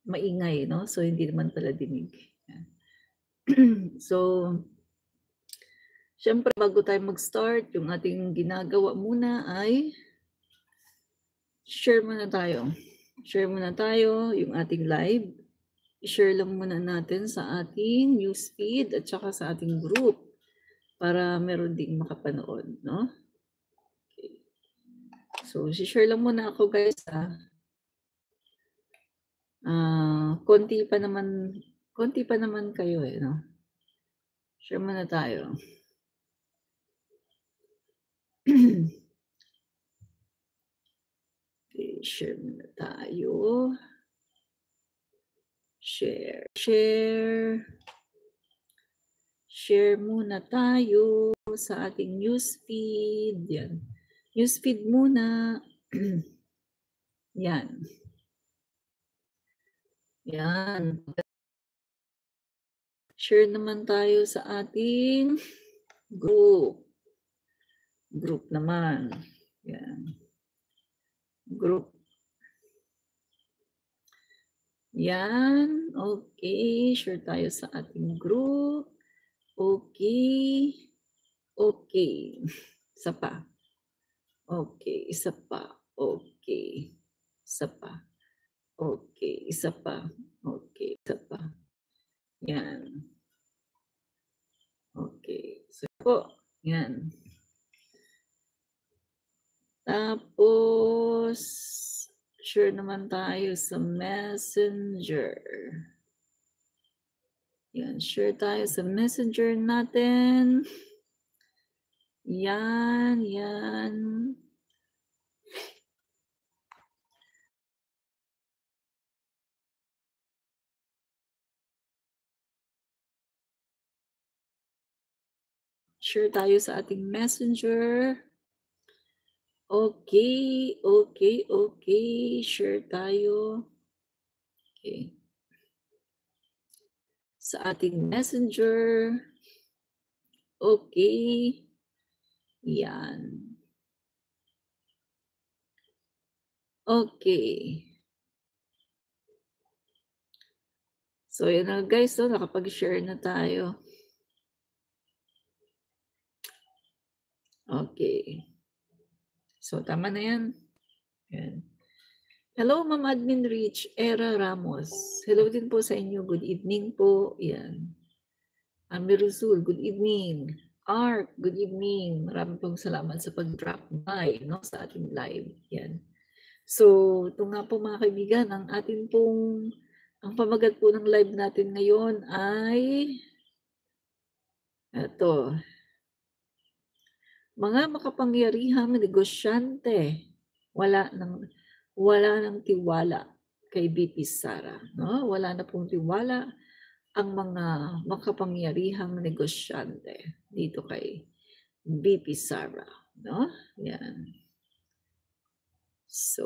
maingay, no? So, hindi naman pala dinig. So, syempre bago tayo mag-start, yung ating ginagawa muna ay share muna tayo. Share muna tayo yung ating live. I-share lang muna natin sa ating newsfeed at saka sa ating group para meron ding makapanood, no? Okay. So, share lang muna ako, guys, konti pa naman kayo, no? Share muna tayo. Okay, share muna tayo. Share. Share muna tayo sa ating newsfeed. Yan. Newsfeed muna. Yan. Yan. Share naman tayo sa ating group. Group naman. Yan. Group. Yan. Okay. Share tayo sa ating group. Okay. Okay. Isa pa. Okay. Isa pa. Okay. Isa pa. Okay. Isa pa. Okay. Isa pa. Yan. Okay. So po. Yan. Tapos, share naman tayo sa Messenger. Yan, share tayo sa Messenger natin. Yan. Share tayo sa ating Messenger. Okay. Share tayo. Okay. Sa ating Messenger. Okay. Yan. Okay. So, yan na guys, no? Nakapag-share na tayo. Okay. So, tama na yan. Yan. Hello, Ma'am Admin Rich, Era Ramos. Hello din po sa inyo. Good evening po. Yan. Amir Ruzul, good evening. Art, good evening. Maraming pong salamat sa pag-drop by, no, sa ating live. Yan. So, ito nga po mga kaibigan, ang pamagat po ng live natin ngayon ay ito. Mga makapangyarihang negosyante, wala ng tiwala kay BP Sara, no? Wala na pong tiwala ang mga makapangyarihang negosyante dito kay BP Sara, no? Yan. So,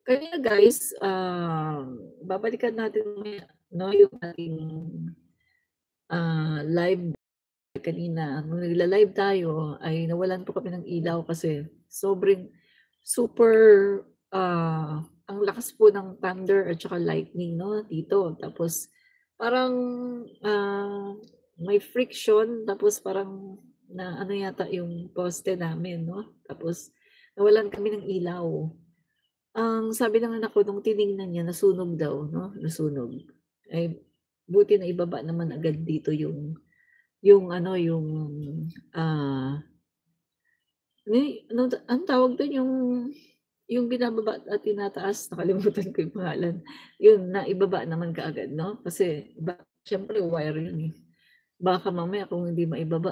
kaya guys, babalikan natin, no, yung ating live kanina. Nung nagla-live tayo ay nawalan po kami ng ilaw kasi super ang lakas po ng thunder at saka lightning, no, dito. Tapos parang may friction, tapos parang na ano yata yung poste namin, no? Tapos nawalan kami ng ilaw. Ang sabi ng anak ko nung tiningnan niya, nasunog daw, no? Nasunog. Ay buti na ibaba naman agad dito yung ang tawag doon, yung binababa at tinataas, nakalimutan ko yung pangalan. Yun, naibaba naman kaagad, no? Kasi syempre wire yun eh. Baka mamaya kung hindi maibaba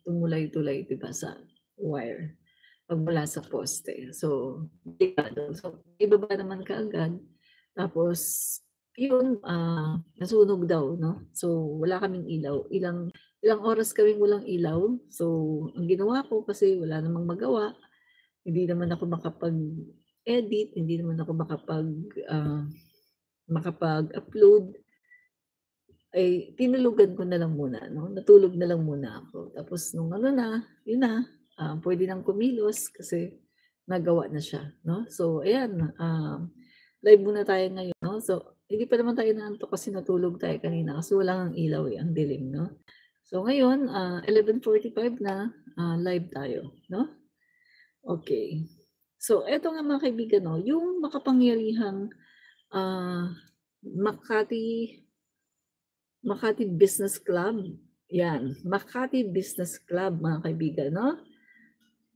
tumulay-tulay, diba, sa wire pag mula sa poste. So, ibaba naman kaagad. Tapos, yun, nasunog daw, no? So, wala kaming ilaw. Ilang oras kaming walang ilaw. So, ang ginawa ko kasi wala namang magawa. Hindi naman ako makapag-edit, hindi naman ako makapag-upload. Ay tinulugan ko na lang muna, no? Natulog na lang muna ako. Tapos nung yun na, pwede nang kumilos kasi nagawa na siya, no? So, ayan, Live muna tayo ngayon, no? So, hindi pa naman tayo naantok kasi natulog tayo kanina kasi wala ngang ilaw eh, ang dilim, no? So, ngayon, 11:45 na, live tayo, no? Okay. So, eto nga mga kaibigan, no, yung makapangyarihang Makati Business Club. Yan, Makati Business Club mga kaibigan, no?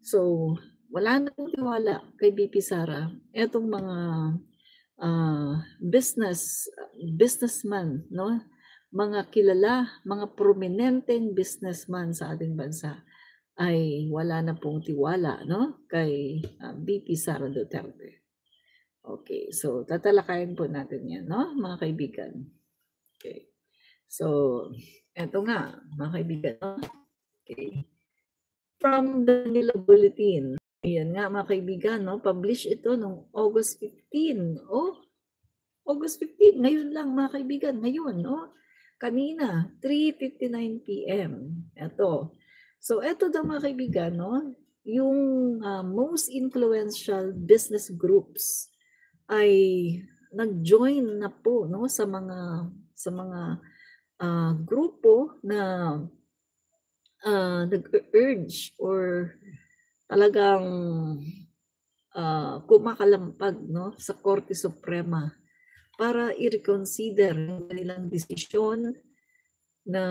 So, wala na pong tiwala kay VP Sara. Etong mga businessman, no? Mga kilala, mga prominenteng businessman sa ating bansa ay wala na pong tiwala, no? Kay VP Sara Duterte. Okay, so tatalakayin po natin yan, no, mga kaibigan. Okay. So, eto nga, mga kaibigan, no? Okay. From the Manila Bulletin. Ayan nga, mga kaibigan, no? Publish ito noong August 15. Oh, August 15. Ngayon lang, mga kaibigan. Ngayon, no? Kanina, 3:59 p.m. Ito. So, eto daw, mga kaibigan, no? Yung most influential business groups ay nag-join na po, no, sa mga grupo na nag-urge or talagang kumakalampag, no, sa Korte Suprema para i-reconsider yung kanilang desisyon na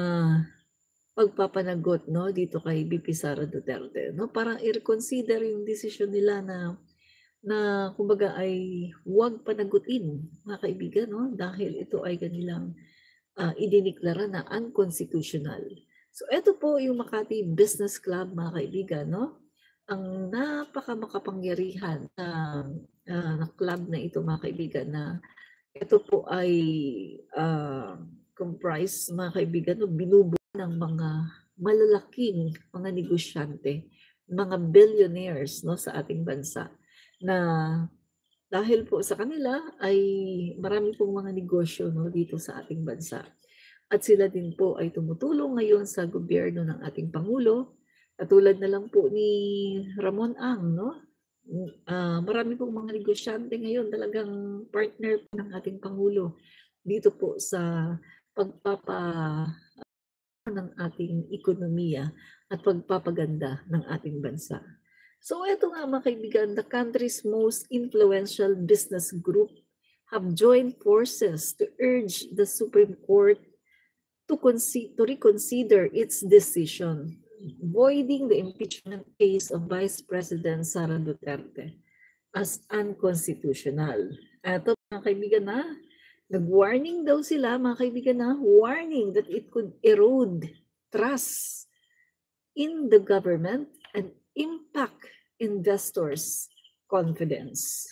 pagpapanagot, no, dito kay VP Sara Duterte, no, para i-reconsider yung desisyon nila na kumbaga ay huwag panagutin, mga kaibigan, no, dahil ito ay kanilang idineklara na unconstitutional. So, ito po yung Makati Business Club, mga kaibigan, no? Ang napakamakapangyarihan na club na ito, mga kaibigan, na ito po ay comprise, mga kaibigan, no, binubuo ng mga malalaking mga negosyante, mga billionaires, no, sa ating bansa, na dahil po sa kanila ay marami pong mga negosyo, no, dito sa ating bansa. At sila din po ay tumutulong ngayon sa gobyerno ng ating Pangulo. Katulad na lang po ni Ramon Ang, no? Marami pong mga negosyante ngayon talagang partner po ng ating Pangulo dito po sa pagpapa ng ating ekonomiya at pagpapaganda ng ating bansa. So ito nga mga kaibigan, the country's most influential business group have joined forces to urge the Supreme Court to reconsider its decision, voiding the impeachment case of Vice President Sara Duterte as unconstitutional. Ito mga kaibigan na, nag-warning daw sila mga kaibigan na, warning that it could erode trust in the government and impact investors' confidence.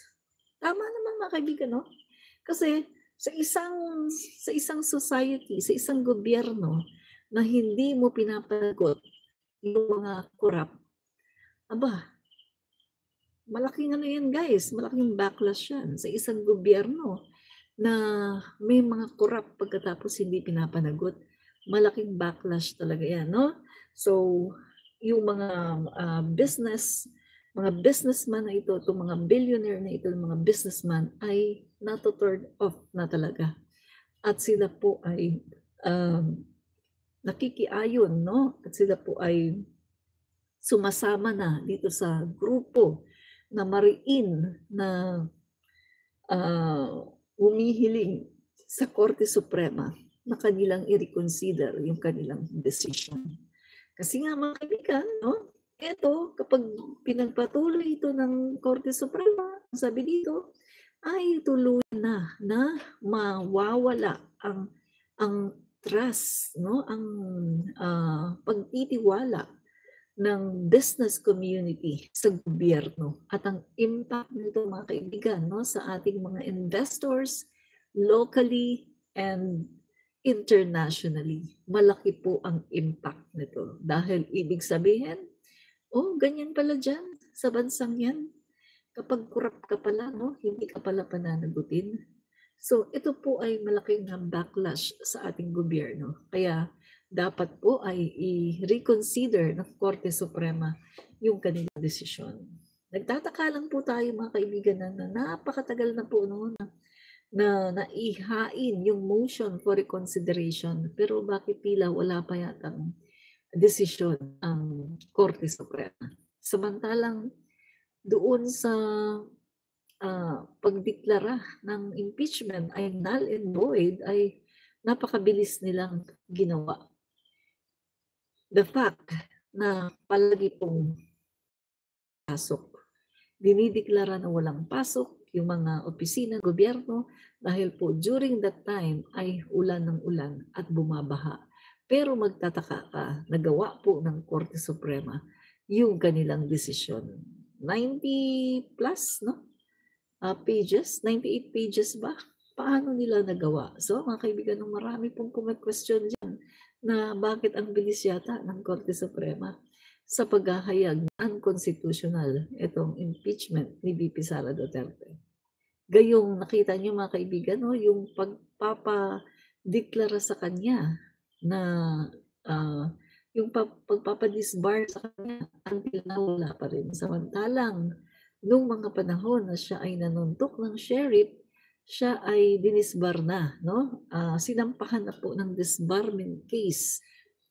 Tama naman mga kaibigan, no? Kasi sa isang society, sa isang gobyerno na hindi mo pinapanagot yung mga korap, malaking ano yan guys, malaking backlash yan sa isang gobyerno na may mga korap pagkatapos hindi pinapanagot. Malaking backlash talaga yan, no? So, yung mga businessman na ito, itong mga billionaire na ito, mga businessman ay nato-turn off na talaga. At sila po ay nakikiayon, no? At sila po ay sumasama na dito sa grupo na mariin na humihiling sa Korte Suprema na kanilang i-reconsider yung kanilang decision. Kasi nga mga kaibigan, no? Ito, kapag pinagpatuloy ito ng Korte Suprema, sabi dito, ay tuluyan na mawawala ang trust, no? Ang pagtitiwala ng business community sa gobyerno at ang impact nito mga kaibigan, no, sa ating mga investors locally and internationally. Malaki po ang impact nito dahil ibig sabihin, ganyan pala dyan sa bansang yan. Kapag kurap ka pala, no, hindi ka pala pananagutin. So ito po ay malaking backlash sa ating gobyerno. Kaya dapat po ay i-reconsider ng Korte Suprema yung kanilang desisyon. Nagtataka lang po tayo mga kaibigan na napakatagal na po noon na naihain yung motion for reconsideration, pero bakit tila wala pa yatang desisyon ang Korte Suprema. Samantalang doon sa pagdeklara ng impeachment ay null and void ay napakabilis nilang ginawa. The fact na palagi pong pasok, dinideklara na walang pasok yung mga opisina, gobyerno, dahil po during that time ay ulan ng ulan at bumabaha. Pero magtataka ka, nagawa po ng Korte Suprema yung kanilang desisyon. 90 plus, no? Pages, 98 pages ba? Paano nila nagawa? So, mga kaibigan, marami pong question dyan na bakit ang bilis yata ng Korte Suprema sa paghahayag na unconstitutional itong impeachment ni VP Sara Duterte. Gayong nakita niyo mga kaibigan, no, yung pagpapadeklara sa kanya na yung pagpapadisbar sa kanya until now wala pa rin. Samantalang nung mga panahon na siya ay nanuntok ng sheriff, siya ay dinisbar na, no? Sinampahan na po ng disbarment case.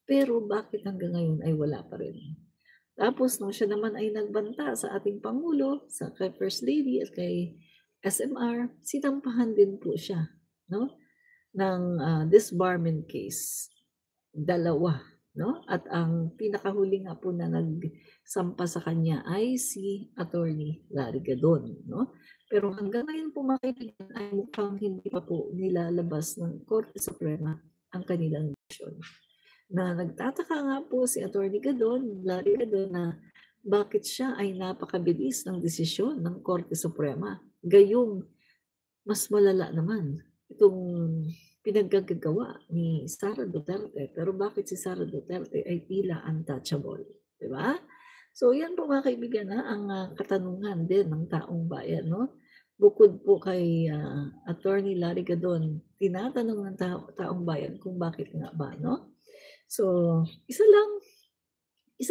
Pero bakit hanggang ngayon ay wala pa rin? Tapos nung siya naman ay nagbanta sa ating Pangulo, sa kay First Lady at kay SMR, sinampahan din po siya, no? Ng disbarment case. Dalawa, no? At ang pinakahuli nga po na nagsampa sa kanya ay si Attorney Larry Gadon, no? Pero hanggang ngayon po mga kaibigan ay mukhang hindi pa po nilalabas ng Korte Suprema ang kanilang desisyon. Na nagtataka nga po si Attorney Gadon, Larry Gadon, na bakit siya ay napakabilis ng desisyon ng Korte Suprema. Gayong mas malala naman itong pinaggagawa ni Sara Duterte. Pero bakit si Sara Duterte ay tila untouchable? Diba? So yan po mga kaibigan ang katanungan din ng taong bayan. No? Bukod po kay Attorney Larry Gadon, tinatanong ng taong bayan kung bakit nga ba. No? So isa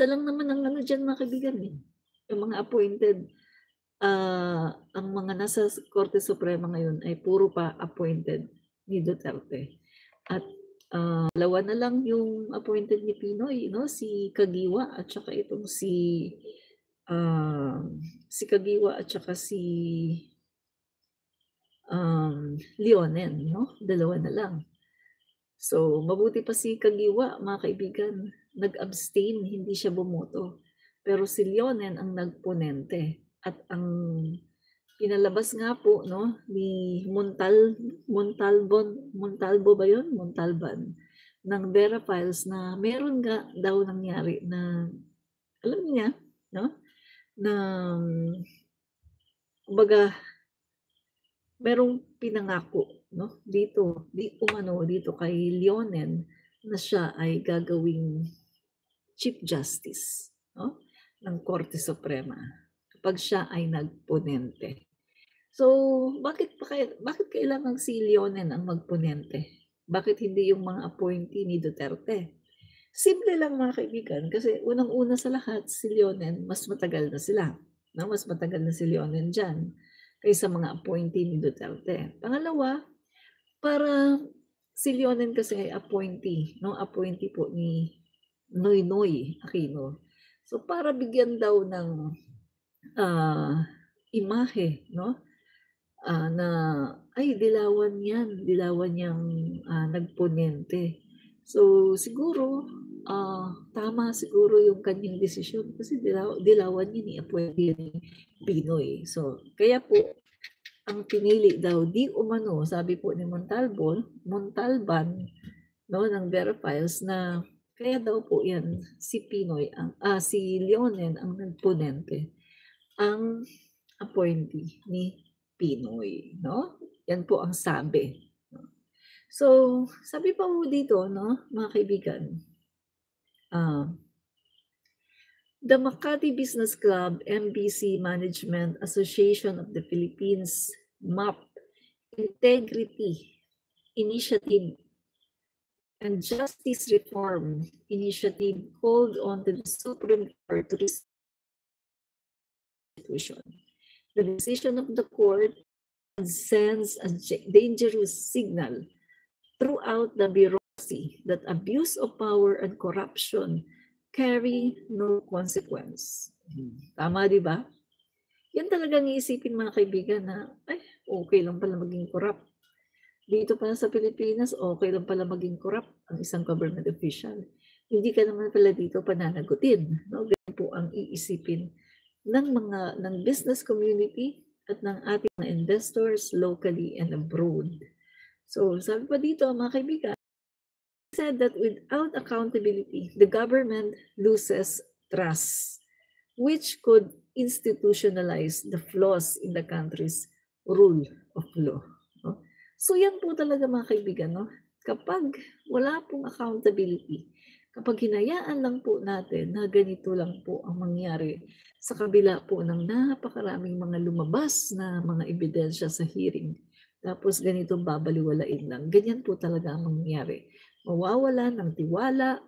lang naman ang ano dyan mga kaibigan. Yung mga appointed, ang mga nasa Korte Suprema ngayon ay puro pa appointed ni Duterte. At dalawa na lang yung appointed ni Pinoy, no? Si Kagiwa at saka itong si Kagiwa at saka si Leonen, no? Dalawa na lang. So, mabuti pa si Kagiwa, mga kaibigan, nag-abstain, hindi siya bumoto. Pero si Leonen ang nagponente. At ang pinalabas nga po, no, ni Montalbo ba yun? Montalban, ng Vera Files na meron nga daw nangyari na, alam niya, no, na, kumbaga, merong pinangako, no, dito kay Leonen na siya ay gagawing Chief Justice, no, ng Korte Suprema kapag siya ay nagponente. So, bakit kailangan si Leonen ang magponente? Bakit hindi yung mga appointee ni Duterte? Simple lang mga kaibigan, kasi unang-una sa lahat, si Leonen, mas matagal na sila. No? Mas matagal na si Leonen dyan kaysa mga appointee ni Duterte. Pangalawa, para si Leonen kasi ay appointee, no? Appointee po ni Noynoy Aquino. So para bigyan daw ng imahe, no? Na ay dilawan niyang nagponente. So siguro tama siguro yung kanyang desisyon kasi dilawan niya ni appointee ni Pinoy. So kaya po ang pinili daw di umano, sabi po ni Montalban, no, ng Vera Files, na kaya daw po yan si Pinoy si Leonen ang nagponente, ang appointee ni Pinoy, no? Yan po ang sabi. So, sabi pa po dito, no, mga kaibigan, the Makati Business Club MBC Management Association of the Philippines MAP Integrity Initiative and Justice Reform Initiative called on the Supreme Court to institution. The decision of the court sends a dangerous signal throughout the bureaucracy that abuse of power and corruption carry no consequence. Tama, di ba? Yan talagang iisipin mga kaibigan na, ay, okay lang pala maging corrupt. Dito pa sa Pilipinas, okay lang pala maging corrupt ang isang government official. Hindi ka naman pala dito pananagutin. No? Ganyan po ang iisipin ng business community at ng ating mga investors locally and abroad. So, sabi pa dito, mga kaibigan, said that without accountability, the government loses trust, which could institutionalize the flaws in the country's rule of law. No? So yan po talaga mga kaibigan, no? Kapag wala pong accountability, kapag hinayaan lang po natin na ganito lang po ang mangyari sa kabila po ng napakaraming mga lumabas na mga ebidensya sa hearing, tapos ganito babaliwalain lang, ganyan po talaga ang mangyari. Mawawala ng tiwala